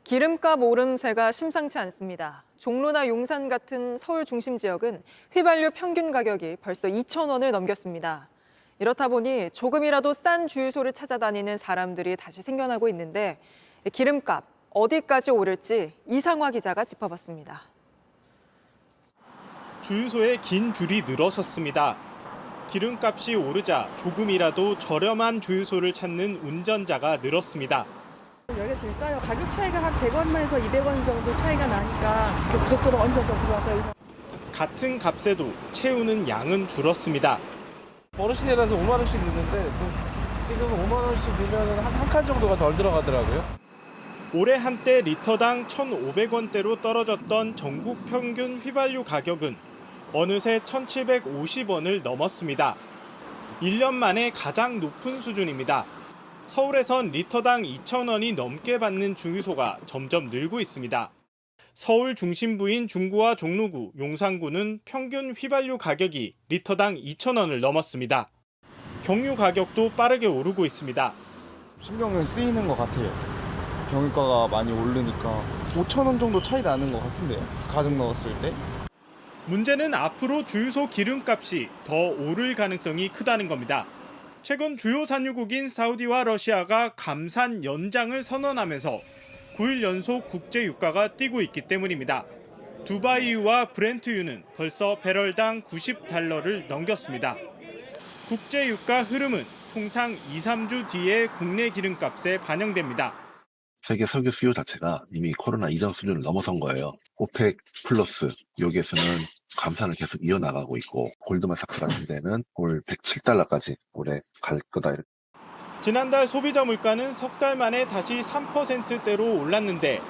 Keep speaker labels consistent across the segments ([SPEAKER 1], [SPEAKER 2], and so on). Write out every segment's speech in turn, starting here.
[SPEAKER 1] 기름값 오름세가 심상치 않습니다. 종로나 용산 같은 서울 중심 지역은 휘발유 평균 가격이 벌써 2,000원을 넘겼습니다. 이렇다 보니 조금이라도 싼 주유소를 찾아다니는 사람들이 다시 생겨나고 있는데 기름값 어디까지 오를지 이상화 기자가 짚어봤습니다.
[SPEAKER 2] 주유소에 긴 줄이 늘어섰습니다. 기름값이 오르자 조금이라도 저렴한 주유소를 찾는 운전자가 늘었습니다.
[SPEAKER 3] 여기가 제일 싸요. 가격 차이가 한 100원에서 200원 정도 차이가 나니까 고속도로 얹어서 들어와서 여기서.
[SPEAKER 2] 같은 값에도 채우는 양은 줄었습니다.
[SPEAKER 4] 어르신이라서 5만 원씩 넣는데 지금 5만 원씩 넣으면 한 칸 정도가 덜 들어가더라고요.
[SPEAKER 2] 올해 한때 리터당 1,500원대로 떨어졌던 전국 평균 휘발유 가격은 어느새 1,750원을 넘었습니다. 1년 만에 가장 높은 수준입니다. 서울에선 리터당 2,000원이 넘게 받는 주유소가 점점 늘고 있습니다. 서울 중심부인 중구와 종로구, 용산구는 평균 휘발유 가격이 리터당 2,000원을 넘었습니다. 경유 가격도 빠르게 오르고 있습니다.
[SPEAKER 5] 신경은 쓰이는 것 같아요. 경유가가 많이 오르니까 5,000원 정도 차이 나는 것 같은데요. 가득 넣었을 때.
[SPEAKER 2] 문제는 앞으로 주유소 기름값이 더 오를 가능성이 크다는 겁니다. 최근 주요 산유국인 사우디와 러시아가 감산 연장을 선언하면서 9일 연속 국제 유가가 뛰고 있기 때문입니다. 두바이유와 브렌트유는 벌써 배럴당 90달러를 넘겼습니다. 국제 유가 흐름은 통상 2-3주 뒤에 국내 기름값에 반영됩니다.
[SPEAKER 6] 세계 석유 수요 자체가 이미 코로나 이전 수준을 넘어선 거예요. 오펙 플러스 여기에서는 감산을 계속 이어나가고 있고 골드만삭스 같은 데는 올 107달러까지 올해 갈 거다.
[SPEAKER 2] 지난달 소비자 물가는 석 달 만에 다시 3%대로 올랐는데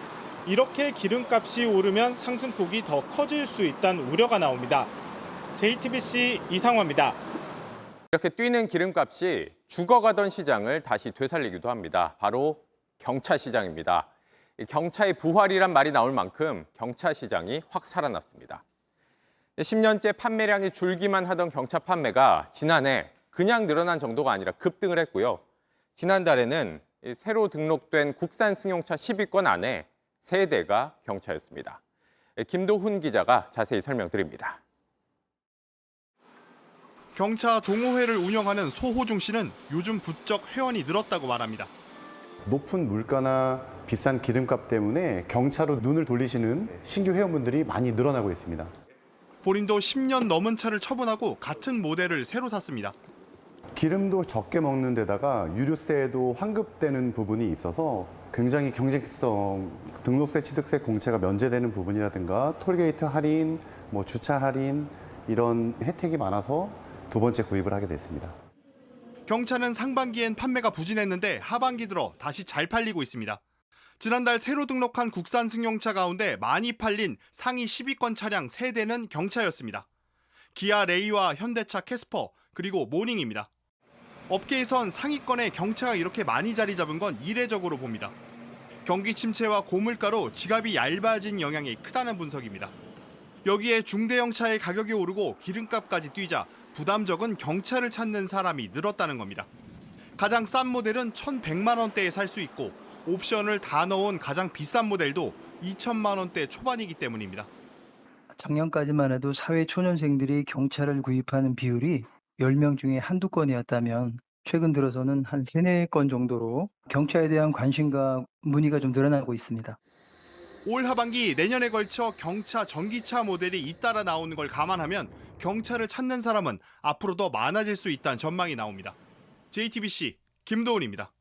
[SPEAKER 2] 이렇게 기름값이 오르면 상승폭이 더 커질 수 있다는 우려가 나옵니다. JTBC 이상화입니다.
[SPEAKER 7] 이렇게 뛰는 기름값이 죽어가던 시장을 다시 되살리기도 합니다. 바로 경차 시장입니다. 경차의 부활이란 말이 나올 만큼 경차 시장이 확 살아났습니다. 10년째 판매량이 줄기만 하던 경차 판매가 지난해 그냥 늘어난 정도가 아니라 급등을 했고요. 지난달에는 새로 등록된 국산 승용차 10위권 안에 3대가 경차였습니다. 김도훈 기자가 자세히 설명드립니다.
[SPEAKER 8] 경차 동호회를 운영하는 소호중 씨는 요즘 부쩍 회원이 늘었다고 말합니다.
[SPEAKER 9] 높은 물가나 비싼 기름값 때문에 경차로 눈을 돌리시는 신규 회원분들이 많이 늘어나고 있습니다.
[SPEAKER 8] 본인도 10년 넘은 차를 처분하고 같은 모델을 새로 샀습니다.
[SPEAKER 9] 기름도 적게 먹는 데다가 유류세도 환급되는 부분이 있어서 굉장히 경쟁성, 등록세, 취득세, 공채가 면제되는 부분이라든가 톨게이트 할인, 주차 할인 이런 혜택이 많아서 두 번째 구입을 하게 됐습니다.
[SPEAKER 8] 경차는 상반기엔 판매가 부진했는데 하반기 들어 다시 잘 팔리고 있습니다. 지난달 새로 등록한 국산 승용차 가운데 많이 팔린 상위 10위권 차량 3대는 경차였습니다. 기아 레이와 현대차 캐스퍼 그리고 모닝입니다. 업계에선 상위권에 경차가 이렇게 많이 자리 잡은 건 이례적으로 봅니다. 경기 침체와 고물가로 지갑이 얇아진 영향이 크다는 분석입니다. 여기에 중대형 차의 가격이 오르고 기름값까지 뛰자 부담 적은 경차를 찾는 사람이 늘었다는 겁니다. 가장 싼 모델은 1,100만 원대에 살 수 있고 옵션을 다 넣은 가장 비싼 모델도 2천만 원대 초반이기 때문입니다.
[SPEAKER 10] 작년까지만 해도 사회 초년생들이 경차를 구입하는 비율이 10명 중에 한두 건이었다면 최근 들어서는 한 3, 4건 정도로 경차에 대한 관심과 문의가 좀 늘어나고 있습니다.
[SPEAKER 8] 올 하반기 내년에 걸쳐 경차, 전기차 모델이 잇따라 나오는 걸 감안하면 경차를 찾는 사람은 앞으로 더 많아질 수 있다는 전망이 나옵니다. JTBC 김도훈입니다.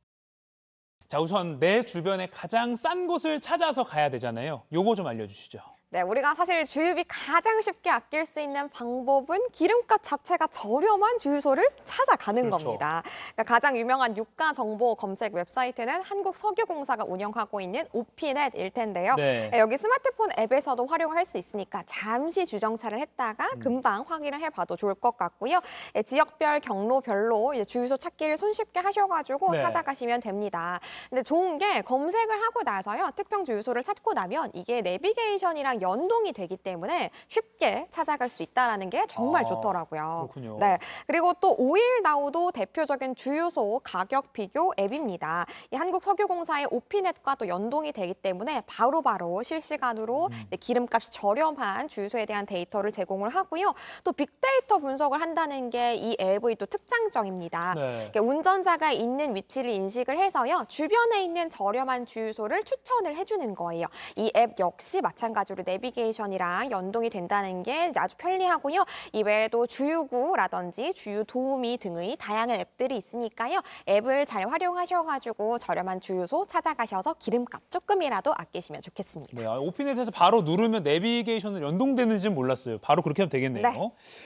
[SPEAKER 11] 자, 우선 내 주변에 가장 싼 곳을 찾아서 가야 되잖아요. 요거 좀 알려주시죠.
[SPEAKER 12] 네, 우리가 사실 주유비 가장 쉽게 아낄 수 있는 방법은 기름값 자체가 저렴한 주유소를 찾아가는 겁니다. 그러니까 가장 유명한 유가 정보 검색 웹사이트는 한국석유공사가 운영하고 있는 오피넷일 텐데요. 네, 여기 스마트폰 앱에서도 활용을 할 수 있으니까 잠시 주정차를 했다가 금방 확인을 해봐도 좋을 것 같고요. 지역별, 경로별로 주유소 찾기를 손쉽게 하셔가지고 찾아가시면 됩니다. 근데 좋은 게 검색을 하고 나서요, 특정 주유소를 찾고 나면 이게 내비게이션이랑 주유소랑 연동이 되기 때문에 쉽게 찾아갈 수 있다는 게 정말 좋더라고요.
[SPEAKER 11] 그렇군요.
[SPEAKER 12] 네. 그리고 또 오일나우도 대표적인 주유소 가격 비교 앱입니다. 이 한국석유공사의 오피넷과 또 연동이 되기 때문에 바로바로 실시간으로 기름값이 저렴한 주유소에 대한 데이터를 제공을 하고요. 또 빅데이터 분석을 한다는 게 이 앱의 또 특장점입니다.
[SPEAKER 11] 네.
[SPEAKER 12] 운전자가 있는 위치를 인식을 해서요. 주변에 있는 저렴한 주유소를 추천을 해주는 거예요. 이 앱 역시 마찬가지로 내비게이션이랑 연동이 된다는 게 아주 편리하고요. 이외에도 주유구라든지 주유 도우미 등의 다양한 앱들이 있으니까요. 앱을 잘 활용하셔가지고 저렴한 주유소 찾아가셔서 기름값 조금이라도 아끼시면 좋겠습니다.
[SPEAKER 11] 네, 오피넷에서 바로 누르면 내비게이션으로 연동되는지는 몰랐어요. 바로 그렇게 하면 되겠네요.
[SPEAKER 12] 네.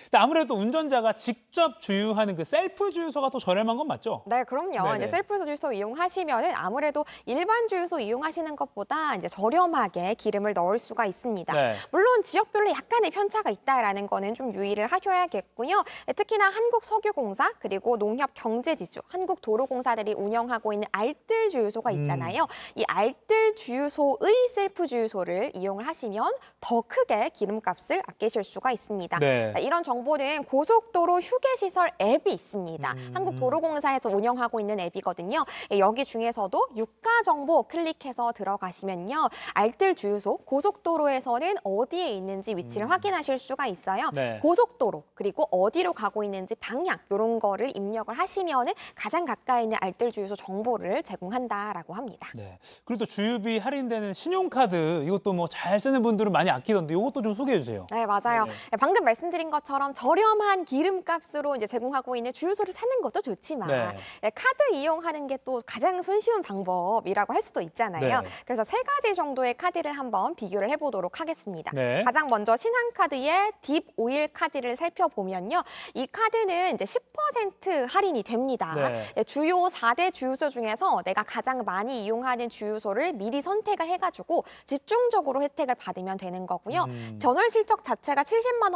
[SPEAKER 11] 근데 아무래도 운전자가 직접 주유하는 그 셀프 주유소가 더 저렴한 건 맞죠?
[SPEAKER 12] 네, 그럼요.
[SPEAKER 11] 네네.
[SPEAKER 12] 이제 셀프 주유소 이용하시면은 아무래도 일반 주유소 이용하시는 것보다 이제 저렴하게 기름을 넣을 수가 있습니다.
[SPEAKER 11] 네.
[SPEAKER 12] 물론 지역별로 약간의 편차가 있다라는 거는 좀 유의를 하셔야겠고요. 특히나 한국석유공사 그리고 농협경제지주, 한국도로공사들이 운영하고 있는 알뜰 주유소가 있잖아요. 이 알뜰 주유소의 셀프 주유소를 이용을 하시면 더 크게 기름값을 아끼실 수가 있습니다.
[SPEAKER 11] 네.
[SPEAKER 12] 이런 정보는 고속도로 휴게시설 앱이 있습니다. 한국도로공사에서 운영하고 있는 앱이거든요. 여기 중에서도 유가 정보 클릭해서 들어가시면요. 알뜰 주유소, 고속도로에서는 어디에 있는지 위치를 확인하실 수가 있어요.
[SPEAKER 11] 네.
[SPEAKER 12] 고속도로, 그리고 어디로 가고 있는지 방향, 이런 거를 입력을 하시면은 가장 가까이 있는 알뜰 주유소 정보를 제공한다라고 합니다.
[SPEAKER 11] 네. 그리고 또 주유비 할인되는 신용카드 이것도 뭐 잘 쓰는 분들은 많이 아끼던데 이것도 좀 소개해 주세요.
[SPEAKER 12] 네, 맞아요.
[SPEAKER 11] 네네.
[SPEAKER 12] 방금 말씀드린 것처럼 저렴한 기름값으로 이제 제공하고 있는 주유소를 찾는 것도 좋지만
[SPEAKER 11] 네.
[SPEAKER 12] 카드 이용하는 게 또 가장 손쉬운 방법이라고 할 수도 있잖아요.
[SPEAKER 11] 네.
[SPEAKER 12] 그래서 3가지 정도의 카드를 한번 비교를 해보도록 하겠습니다.
[SPEAKER 11] 네.
[SPEAKER 12] 가장 먼저 신한카드의 딥 오일 카드를 살펴보면요. 이 카드는 이제 10% 할인이 됩니다.
[SPEAKER 11] 네.
[SPEAKER 12] 주요 4대 주유소 중에서 내가 가장 많이 이용하는 주유소를 미리 선택을 해가지고 집중적으로 혜택을 받으면 되는 거고요. 전월 실적 자체가 70만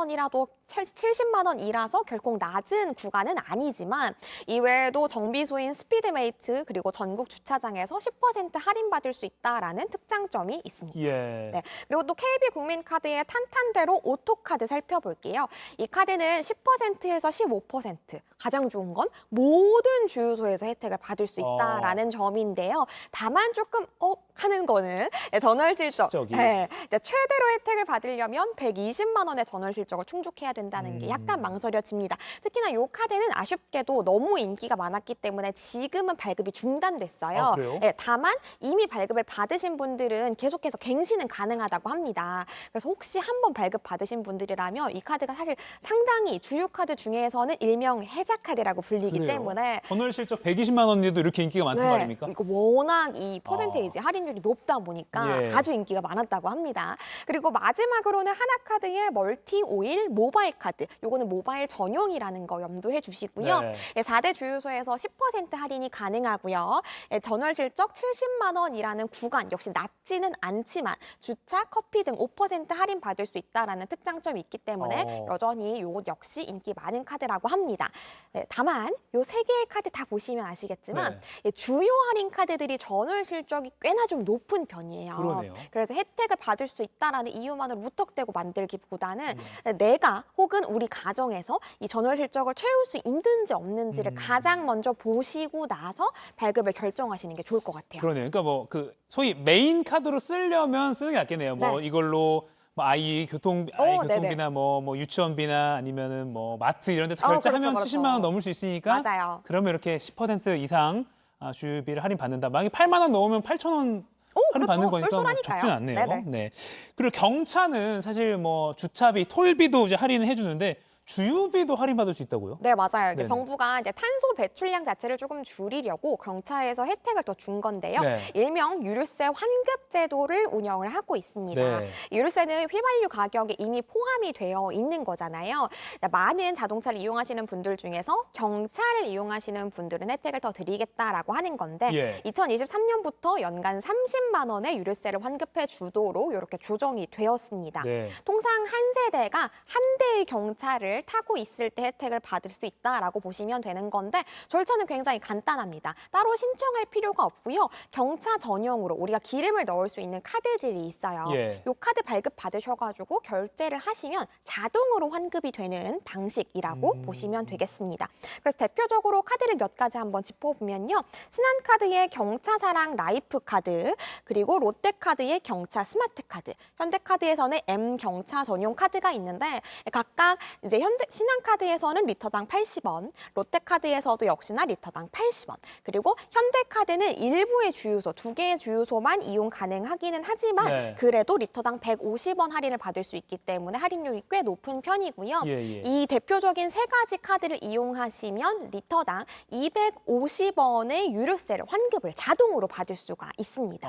[SPEAKER 12] 원이라서 결코 낮은 구간은 아니지만 이외에도 정비소인 스피드메이트 그리고 전국 주차장에서 10% 할인받을 수 있다라는 특장점이 있습니다.
[SPEAKER 11] 예.
[SPEAKER 12] 네. 그리고 또 KB국민카드의 탄탄대로 오토카드 살펴볼게요. 이 카드는 10%에서 15%. 가장 좋은 건 모든 주유소에서 혜택을 받을 수 있다라는 점인데요. 다만 조금 하는 거는 전월 실적.
[SPEAKER 11] 실적이.
[SPEAKER 12] 네. 최대로 혜택을 받으려면 120만 원의 전월 실적을 충족해야 된다는 게 약간 망설여집니다. 특히나 이 카드는 아쉽게도 너무 인기가 많았기 때문에 지금은 발급이 중단됐어요.
[SPEAKER 11] 아, 그래요?
[SPEAKER 12] 네, 다만 이미 발급을 받으신 분들은 계속해서 갱신은 가능하다고 합니다. 그래서 혹시 한번 발급 받으신 분들이라면 이 카드가 사실 상당히 주유카드 중에서는 일명 혜자카드라고 불리기
[SPEAKER 11] 그래요?
[SPEAKER 12] 때문에
[SPEAKER 11] 전월 실적 120만 원인데도 이렇게 인기가 많단 말입니까?
[SPEAKER 12] 이거 워낙 이 퍼센테이지 할인율이 높다 보니까
[SPEAKER 11] 예.
[SPEAKER 12] 아주 인기가 많았다고 합니다. 그리고 마지막으로는 하나카드의 멀티 오일 모바일 카드. 요거는 모바일 전용이라는 거 염두해 주시고요.
[SPEAKER 11] 네.
[SPEAKER 12] 4대 주유소에서 10% 할인이 가능하고요. 전월 실적 70만 원이라는 구간 역시 낮지는 않지만 주차, 커피 등 5% 할인 받을 수 있다라는 특장점이 있기 때문에 여전히 요것 역시 인기 많은 카드라고 합니다. 네, 다만 요 3개의 카드 다 보시면 아시겠지만 주요 할인 카드들이 전월 실적이 꽤나 좀 높은 편이에요.
[SPEAKER 11] 그러네요.
[SPEAKER 12] 그래서 혜택을 받을 수 있다라는 이유만으로 무턱대고 만들기보다는 내가 혹은 우리 가정에서 이 전월 실적을 채울 수 있는지 없는지를 가장 먼저 보시고 나서 발급을 결정하시는 게 좋을 것 같아요.
[SPEAKER 11] 그러네요. 그러니까 뭐 그 소위 메인 카드로 쓰려면 쓰는 게 낫겠네요. 뭐
[SPEAKER 12] 네.
[SPEAKER 11] 이걸로 뭐 아이 교통비나 뭐 유치원비나 아니면은 뭐 마트 이런 데서 결제하면
[SPEAKER 12] 그렇죠.
[SPEAKER 11] 70만 원 넘을 수 있으니까
[SPEAKER 12] 맞아요.
[SPEAKER 11] 그러면 이렇게 10% 이상 주유비를 할인 받는다. 만약에 8만 원 넣으면 8천 원 할인 받는 거니까 뭐
[SPEAKER 12] 쏠쏠하니까요.
[SPEAKER 11] 적진 않네요.
[SPEAKER 12] 네네.
[SPEAKER 11] 네. 그리고 경차는 사실 뭐 주차비, 톨비도 이제 할인을 해주는데 주유비도 할인받을 수 있다고요?
[SPEAKER 12] 네, 맞아요. 이게
[SPEAKER 11] 네네.
[SPEAKER 12] 정부가 이제 탄소 배출량 자체를 조금 줄이려고 경차에서 혜택을 더 준 건데요.
[SPEAKER 11] 네.
[SPEAKER 12] 일명 유류세 환급 제도를 운영을 하고 있습니다.
[SPEAKER 11] 네.
[SPEAKER 12] 유류세는 휘발유 가격에 이미 포함이 되어 있는 거잖아요. 많은 자동차를 이용하시는 분들 중에서 경차를 이용하시는 분들은 혜택을 더 드리겠다라고 하는 건데
[SPEAKER 11] 예.
[SPEAKER 12] 2023년부터 연간 30만 원의 유류세를 환급해 주도록 이렇게 조정이 되었습니다.
[SPEAKER 11] 네.
[SPEAKER 12] 통상 한 세대가 한 대의 경차를 카드를 타고 있을 때 혜택을 받을 수 있다라고 보시면 되는 건데 절차는 굉장히 간단합니다. 따로 신청할 필요가 없고요. 경차 전용으로 우리가 기름을 넣을 수 있는 카드질이 있어요.
[SPEAKER 11] 예.
[SPEAKER 12] 이 카드 발급 받으셔가지고 결제를 하시면 자동으로 환급이 되는 방식이라고 보시면 되겠습니다. 그래서 대표적으로 카드를 몇 가지 한번 짚어보면요. 신한카드의 경차사랑 라이프 카드, 그리고 롯데카드의 경차 스마트 카드, 현대카드에서는 M경차 전용 카드가 있는데 각각 이제 신한카드에서는 리터당 80원, 롯데카드에서도 역시나 리터당 80원, 그리고 현대카드는 일부의 주유소, 2개의 주유소만 이용 가능하기는 하지만
[SPEAKER 11] 네.
[SPEAKER 12] 그래도 리터당 150원 할인을 받을 수 있기 때문에 할인율이 꽤 높은 편이고요.
[SPEAKER 11] 예, 예.
[SPEAKER 12] 이 대표적인 세 가지 카드를 이용하시면 리터당 250원의 유류세를 환급을 자동으로 받을 수가 있습니다.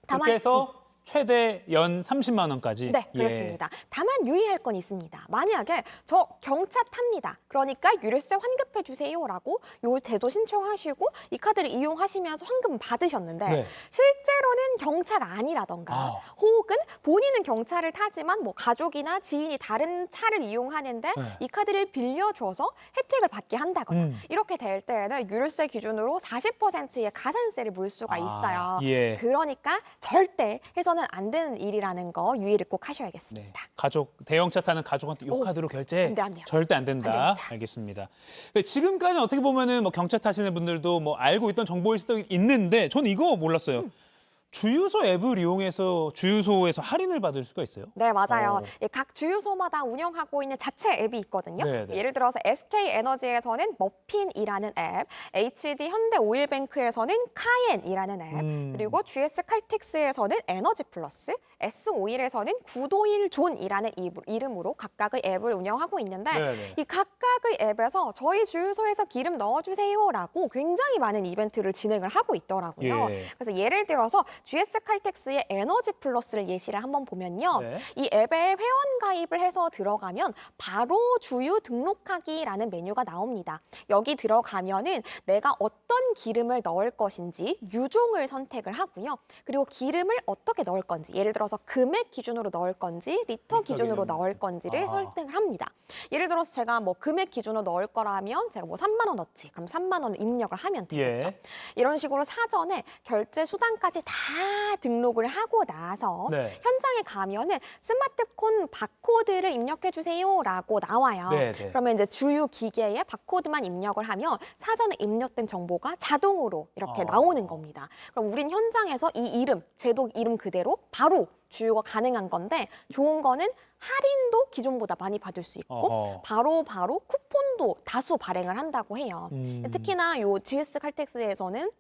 [SPEAKER 11] 그렇게 해서 최대 연 30만 원까지.
[SPEAKER 12] 네, 그렇습니다. 다만 유의할 건 있습니다. 만약에 저 경차 탑니다. 그러니까 유류세 환급해 주세요라고 요 제도 신청하시고 이 카드를 이용하시면서 환금 받으셨는데
[SPEAKER 11] 네.
[SPEAKER 12] 실제로는 경차가 아니라던가 혹은 본인은 경차를 타지만 뭐 가족이나 지인이 다른 차를 이용하는데
[SPEAKER 11] 네.
[SPEAKER 12] 이 카드를 빌려줘서 혜택을 받게 한다거나 이렇게 될 때에는 유류세 기준으로 40%의 가산세를 물 수가 있어요.
[SPEAKER 11] 예.
[SPEAKER 12] 그러니까 절대 해서는 안 되는 일이라는 거 유의를 꼭 하셔야겠습니다.
[SPEAKER 11] 가족 대형차 타는 가족한테 이 카드로 결제
[SPEAKER 12] 안 돼요.
[SPEAKER 11] 절대 안 된다.
[SPEAKER 12] 안 됩니다.
[SPEAKER 11] 알겠습니다. 지금까지 어떻게 보면은 뭐 경차 타시는 분들도 뭐 알고 있던 정보일 수도 있는데 저는 이거 몰랐어요. 주유소 앱을 이용해서 주유소에서 할인을 받을 수가 있어요?
[SPEAKER 12] 네, 맞아요. 예, 각 주유소마다 운영하고 있는 자체 앱이 있거든요.
[SPEAKER 11] 네네.
[SPEAKER 12] 예를 들어서 SK에너지에서는 머핀이라는 앱, HD 현대오일뱅크에서는 카옌이라는 앱, 그리고 GS 칼텍스에서는 에너지 플러스, S오일에서는 구도일 존이라는 이름으로 각각의 앱을 운영하고 있는데
[SPEAKER 11] 네네.
[SPEAKER 12] 이 각각의 앱에서 저희 주유소에서 기름 넣어주세요라고 굉장히 많은 이벤트를 진행을 하고 있더라고요.
[SPEAKER 11] 예.
[SPEAKER 12] 그래서 예를 들어서 GS 칼텍스의 에너지 플러스를 예시를 한번 보면요.
[SPEAKER 11] 네.
[SPEAKER 12] 이 앱에 회원 가입을 해서 들어가면 바로 주유 등록하기라는 메뉴가 나옵니다. 여기 들어가면은 내가 어떤 기름을 넣을 것인지 유종을 선택을 하고요. 그리고 기름을 어떻게 넣을 건지, 예를 들어서 금액 기준으로 넣을 건지, 리터 기준으로 넣을 건지를 설정을 합니다. 예를 들어서 제가 뭐 금액 기준으로 넣을 거라면 제가 뭐 3만 원 넣지. 그럼 3만 원을 입력을 하면 되겠죠.
[SPEAKER 11] 예.
[SPEAKER 12] 이런 식으로 사전에 결제 수단까지 다 등록을 하고 나서
[SPEAKER 11] 네.
[SPEAKER 12] 현장에 가면은 스마트폰 바코드를 입력해 주세요라고 나와요.
[SPEAKER 11] 네, 네.
[SPEAKER 12] 그러면 이제 주유 기계에 바코드만 입력을 하면 사전에 입력된 정보가 자동으로 이렇게 나오는 겁니다. 그럼 우린 현장에서 이 이름, 제도 이름 그대로 바로 주유가 가능한 건데 좋은 거는 할인도 기존보다 많이 받을 수 있고 바로 쿠폰도 다수 발행을 한다고 해요. 특히나 요 GS 칼텍스에서는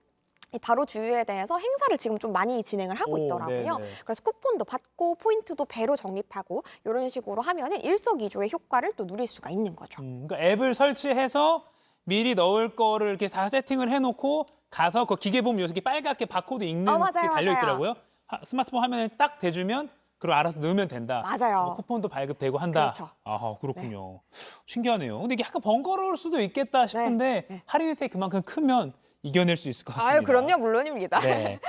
[SPEAKER 12] 이 바로 주유에 대해서 행사를 지금 좀 많이 진행을 하고 있더라고요.
[SPEAKER 11] 네네.
[SPEAKER 12] 그래서 쿠폰도 받고 포인트도 배로 적립하고 이런 식으로 하면은 일석이조의 효과를 또 누릴 수가 있는 거죠.
[SPEAKER 11] 그러니까 앱을 설치해서 미리 넣을 거를 이렇게 다 세팅을 해놓고 가서 그 기계 보면 이렇게 빨갛게 바코드 읽는
[SPEAKER 12] 맞아요,
[SPEAKER 11] 게 달려
[SPEAKER 12] 맞아요.
[SPEAKER 11] 있더라고요. 스마트폰 화면에 딱 대주면 그걸 알아서 넣으면 된다.
[SPEAKER 12] 맞아요.
[SPEAKER 11] 쿠폰도 발급되고 한다.
[SPEAKER 12] 그렇죠.
[SPEAKER 11] 아하, 그렇군요. 신기하네요. 근데 이게 약간 번거로울 수도 있겠다 싶은데 할인 혜택이 그만큼 크면 이겨낼 수 있을 것 같습니다.
[SPEAKER 12] 아유, 그럼요, 물론입니다.
[SPEAKER 11] 네.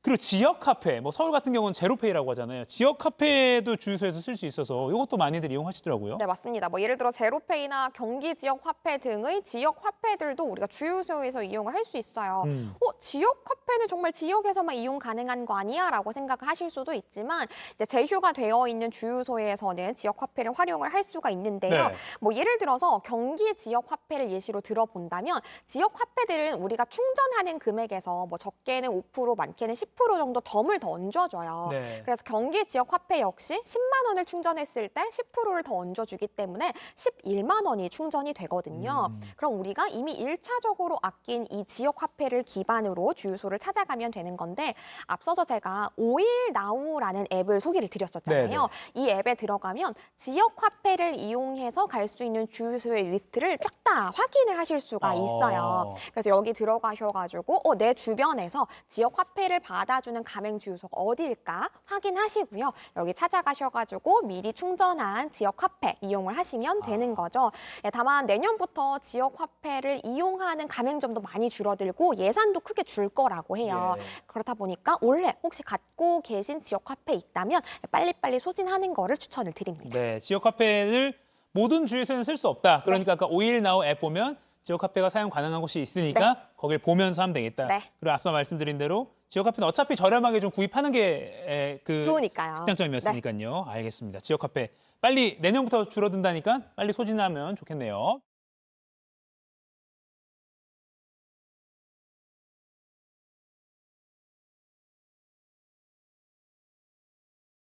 [SPEAKER 11] 그리고 지역 카페, 뭐 서울 같은 경우는 제로페이라고 하잖아요. 지역 카페도 주유소에서 쓸 수 있어서 이것도 많이들 이용하시더라고요.
[SPEAKER 12] 네, 맞습니다. 뭐 예를 들어 제로페이나 경기 지역 화폐 등의 지역 화폐들도 우리가 주유소에서 이용을 할 수 있어요. 지역 화폐는 정말 지역에서만 이용 가능한 거 아니야? 라고 생각을 하실 수도 있지만 이제 제휴가 되어 있는 주유소에서는 지역 화폐를 활용을 할 수가 있는데요.
[SPEAKER 11] 네.
[SPEAKER 12] 뭐 예를 들어서 경기 지역 화폐를 예시로 들어본다면 지역 화폐들은 우리가 충전하는 금액에서 뭐 적게는 5%, 많게는 10% 정도 덤을 더 얹어줘요.
[SPEAKER 11] 네.
[SPEAKER 12] 그래서 경기 지역 화폐 역시 10만 원을 충전했을 때 10%를 더 얹어주기 때문에 11만 원이 충전이 되거든요. 그럼 우리가 이미 1차적으로 아낀 이 지역 화폐를 기반으로 주유소를 찾아가면 되는 건데 앞서서 제가 오일나우라는 앱을 소개를 드렸었잖아요.
[SPEAKER 11] 네네.
[SPEAKER 12] 이 앱에 들어가면 지역 화폐를 이용해서 갈 수 있는 주유소의 리스트를 쫙 다 확인을 하실 수가 있어요. 그래서 여기 들어가셔가지고 내 주변에서 지역 화폐를 받아주는 가맹 주유소가 어디일까 확인하시고요. 여기 찾아가셔가지고 미리 충전한 지역 화폐 이용을 하시면 되는 거죠. 다만 내년부터 지역 화폐를 이용하는 가맹점도 많이 줄어들고 예산도 크게 줄 거라고 해요. 그렇다 보니까 올해 혹시 갖고 계신 지역 화폐 있다면 빨리빨리 소진하는 거를 추천을 드립니다.
[SPEAKER 11] 네, 지역 카페를 모든 주유소에는 쓸 수 없다. 그러니까 아까 오일나우 앱 보면 지역 카페가 사용 가능한 곳이 있으니까 거길 보면서 하면 되겠다.
[SPEAKER 12] 네.
[SPEAKER 11] 그리고 앞서 말씀드린 대로 지역 카페는 어차피 저렴하게 좀 구입하는 게 그
[SPEAKER 12] 좋으니까요.
[SPEAKER 11] 장점이었으니까요. 알겠습니다. 지역 카페 빨리 내년부터 줄어든다니까 빨리 소진하면 좋겠네요.